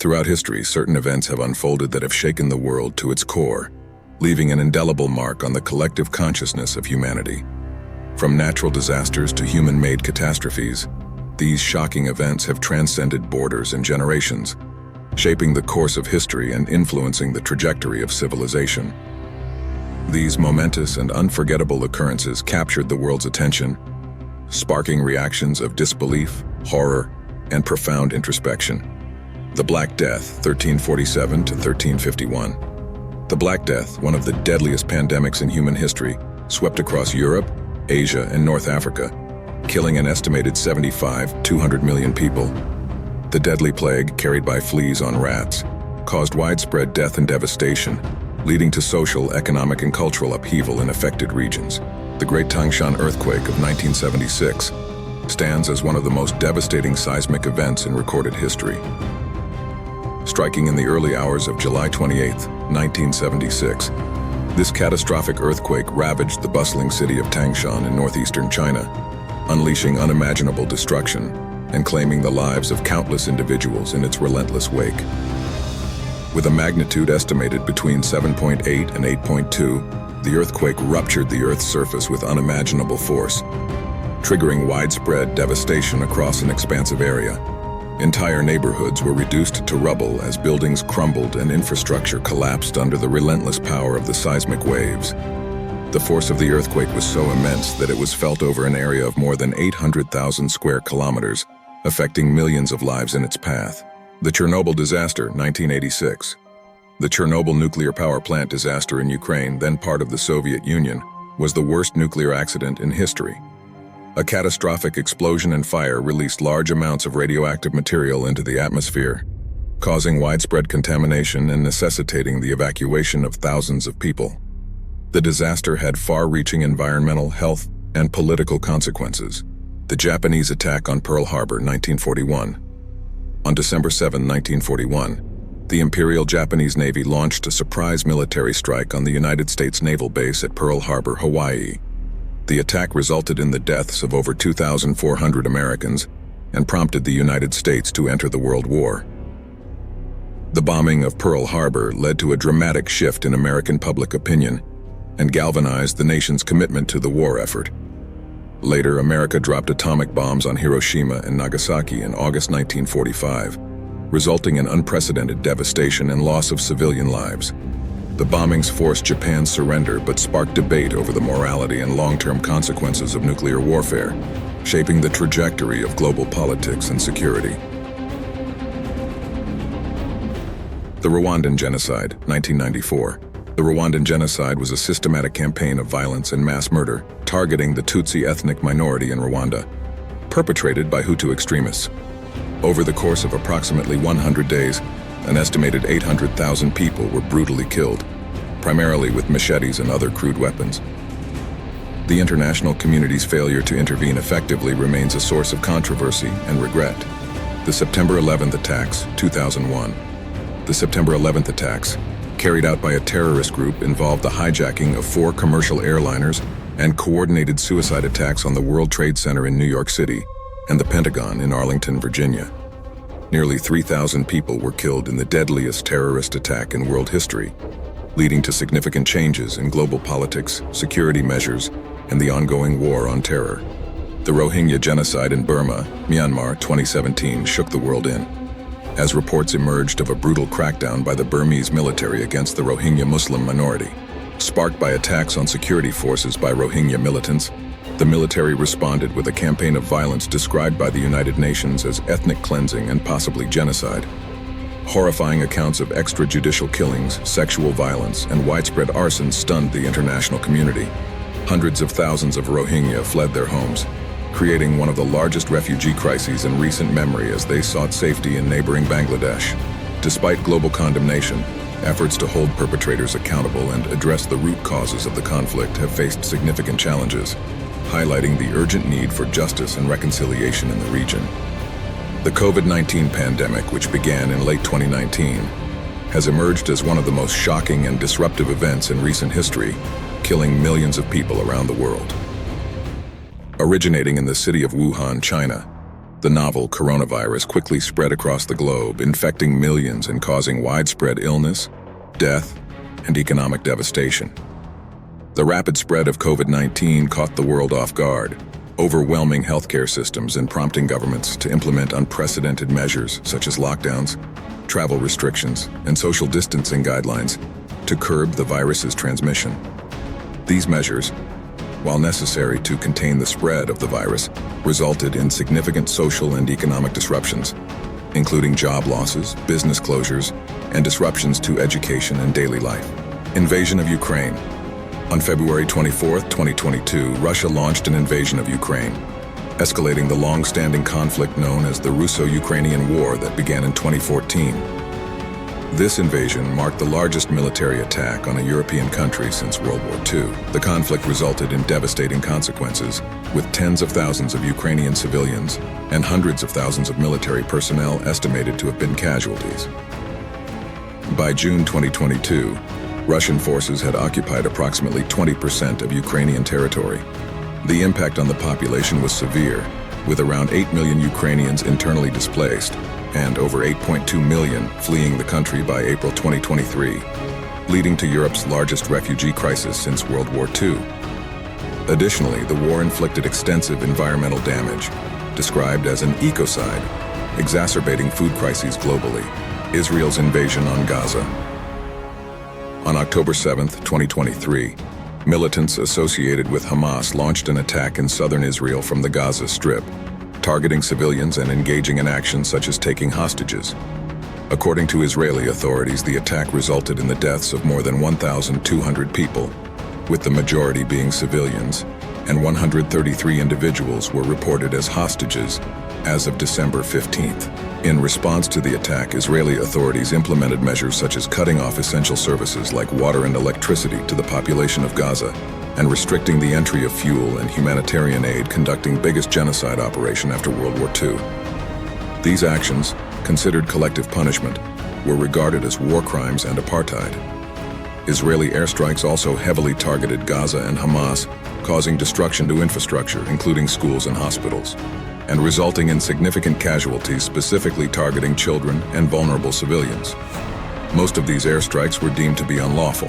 Throughout history, certain events have unfolded that have shaken the world to its core, leaving an indelible mark on the collective consciousness of humanity. From natural disasters to human-made catastrophes, these shocking events have transcended borders and generations, shaping the course of history and influencing the trajectory of civilization. These momentous and unforgettable occurrences captured the world's attention, sparking reactions of disbelief, horror, and profound introspection. The Black Death, 1347 to 1351. The Black Death, one of the deadliest pandemics in human history, swept across Europe, Asia, and North Africa, killing an estimated 200 million people. The deadly plague, carried by fleas on rats, caused widespread death and devastation, leading to social, economic, and cultural upheaval in affected regions. The Great Tangshan earthquake of 1976 stands as one of the most devastating seismic events in recorded history. Striking in the early hours of July 28, 1976, this catastrophic earthquake ravaged the bustling city of Tangshan in northeastern China, unleashing unimaginable destruction and claiming the lives of countless individuals in its relentless wake. With a magnitude estimated between 7.8 and 8.2, the earthquake ruptured the Earth's surface with unimaginable force, triggering widespread devastation across an expansive area. Entire neighborhoods were reduced to rubble as buildings crumbled and infrastructure collapsed under the relentless power of the seismic waves. The force of the earthquake was so immense that it was felt over an area of more than 800,000 square kilometers, affecting millions of lives in its path. The Chernobyl disaster, 1986. The Chernobyl nuclear power plant disaster in Ukraine, then part of the Soviet Union, was the worst nuclear accident in history. A catastrophic explosion and fire released large amounts of radioactive material into the atmosphere, causing widespread contamination and necessitating the evacuation of thousands of people. The disaster had far-reaching environmental, health, and political consequences. The Japanese attack on Pearl Harbor, 1941. On December 7, 1941, the Imperial Japanese Navy launched a surprise military strike on the United States Naval Base at Pearl Harbor, Hawaii. The attack resulted in the deaths of over 2,400 Americans and prompted the United States to enter the World War. The bombing of Pearl Harbor led to a dramatic shift in American public opinion and galvanized the nation's commitment to the war effort. Later, America dropped atomic bombs on Hiroshima and Nagasaki in August 1945, resulting in unprecedented devastation and loss of civilian lives. The bombings forced Japan's surrender but sparked debate over the morality and long-term consequences of nuclear warfare, shaping the trajectory of global politics and security. The Rwandan Genocide, 1994. The Rwandan Genocide was a systematic campaign of violence and mass murder targeting the Tutsi ethnic minority in Rwanda, perpetrated by Hutu extremists. Over the course of approximately 100 days, an estimated 800,000 people were brutally killed, primarily with machetes and other crude weapons. The international community's failure to intervene effectively remains a source of controversy and regret. The September 11th attacks, 2001. The September 11th attacks, carried out by a terrorist group, involved the hijacking of 4 commercial airliners and coordinated suicide attacks on the World Trade Center in New York City and the Pentagon in Arlington, Virginia. Nearly 3,000 people were killed in the deadliest terrorist attack in world history, leading to significant changes in global politics, security measures, and the ongoing war on terror. The Rohingya genocide in Burma, Myanmar, 2017 shook the world in. As reports emerged of a brutal crackdown by the Burmese military against the Rohingya Muslim minority. Sparked by attacks on security forces by Rohingya militants, the military responded with a campaign of violence described by the United Nations as ethnic cleansing and possibly genocide. Horrifying accounts of extrajudicial killings, sexual violence, and widespread arson stunned the international community. Hundreds of thousands of Rohingya fled their homes, creating one of the largest refugee crises in recent memory as they sought safety in neighboring Bangladesh. Despite global condemnation, efforts to hold perpetrators accountable and address the root causes of the conflict have faced significant challenges, highlighting the urgent need for justice and reconciliation in the region. The COVID-19 pandemic, which began in late 2019, has emerged as one of the most shocking and disruptive events in recent history, killing millions of people around the world. Originating in the city of Wuhan, China, The novel coronavirus quickly spread across the globe, infecting millions and causing widespread illness, death, and economic devastation. The rapid spread of COVID-19 caught the world off guard, overwhelming healthcare systems and prompting governments to implement unprecedented measures such as lockdowns, travel restrictions, and social distancing guidelines to curb the virus's transmission. These measures, while necessary to contain the spread of the virus, resulted in significant social and economic disruptions, including job losses, business closures, and disruptions to education and daily life. Invasion of Ukraine. On February 24, 2022, Russia launched an invasion of Ukraine, escalating the long-standing conflict known as the Russo-Ukrainian War that began in 2014. This invasion marked the largest military attack on a European country since World War II. The conflict resulted in devastating consequences, with tens of thousands of Ukrainian civilians and hundreds of thousands of military personnel estimated to have been casualties. By June 2022, Russian forces had occupied approximately 20% of Ukrainian territory. The impact on the population was severe, with around 8 million Ukrainians internally displaced and over 8.2 million fleeing the country by April 2023, leading to Europe's largest refugee crisis since World War II. Additionally, the war inflicted extensive environmental damage, described as an ecocide, exacerbating food crises globally. Israel's invasion on Gaza. On October 7, 2023, militants associated with Hamas launched an attack in southern Israel from the Gaza Strip, targeting civilians and engaging in actions such as taking hostages. According to Israeli authorities, the attack resulted in the deaths of more than 1,200 people, with the majority being civilians, and 133 individuals were reported as hostages as of December 15th. In response to the attack, Israeli authorities implemented measures such as cutting off essential services like water and electricity to the population of Gaza, and restricting the entry of fuel and humanitarian aid, conducting biggest genocide operation after World War II. These actions, considered collective punishment, were regarded as war crimes and apartheid. Israeli airstrikes also heavily targeted Gaza and Hamas, causing destruction to infrastructure, including schools and hospitals, and resulting in significant casualties, specifically targeting children and vulnerable civilians. Most of these airstrikes were deemed to be unlawful,